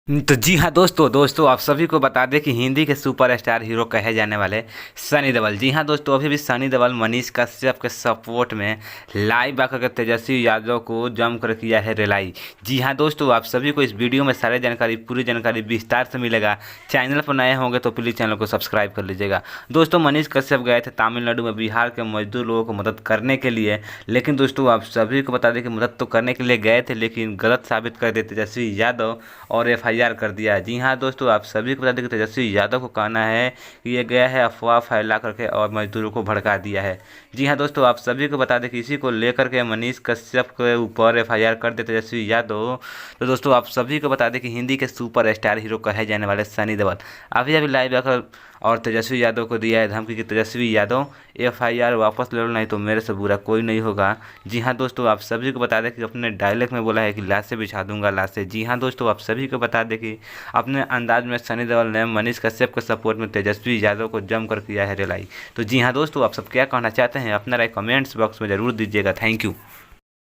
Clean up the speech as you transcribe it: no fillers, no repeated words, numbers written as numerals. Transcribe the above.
तो जी हाँ दोस्तों आप सभी को बता दें कि हिंदी के सुपरस्टार हीरो कहे जाने वाले सनी देओल। जी हाँ दोस्तों, अभी भी सनी देओल मनीष कश्यप के सपोर्ट में लाइव आकर के तेजस्वी यादव को जम कर किया है रिलाई। जी हाँ दोस्तों, आप सभी को इस वीडियो में सारी जानकारी पूरी जानकारी विस्तार से मिलेगा। चैनल पर नए होंगे तो प्लीज़ चैनल को सब्सक्राइब कर लीजिएगा। दोस्तों, मनीष कश्यप गए थे तमिलनाडु में बिहार के मजदूर लोगों को मदद करने के लिए, लेकिन दोस्तों आप सभी को बता दें कि मदद तो करने के लिए गए थे लेकिन गलत साबित कर दिए तेजस्वी यादव और एफआईआर कर दिया। जी हाँ दोस्तों, आप सभी को बता दें कि तेजस्वी यादव को कहना है कि ये गया है अफवाह फैला करके और मजदूरों को भड़का दिया है। जी हाँ दोस्तों, आप सभी को बता दें कि इसी को लेकर के मनीष कश्यप के ऊपर एफआईआर कर दे तेजस्वी यादव। तो दोस्तों आप सभी को बता दें कि हिंदी के सुपर स्टार हीरो कहे जाने वाले सनी देओल अभी अभी लाइव आकर और तेजस्वी यादव को दिया है धमकी कि तेजस्वी यादव एफआईआर वापस ले लो, नहीं तो मेरे से बुरा कोई नहीं होगा। जी हाँ दोस्तों, आप सभी को बता दें कि अपने डायलॉग में बोला है कि लाशें बिछा दूंगा लाशें। जी हाँ दोस्तों, आप सभी को बता दें कि अपने अंदाज में सनी देओल ने मनीष कश्यप के सपोर्ट में तेजस्वी यादव को जम कर किया है रिलाई। तो जी हाँ दोस्तों, आप सब क्या कहना चाहते हैं अपना राय कमेंट्स बॉक्स में ज़रूर दीजिएगा। Thank you.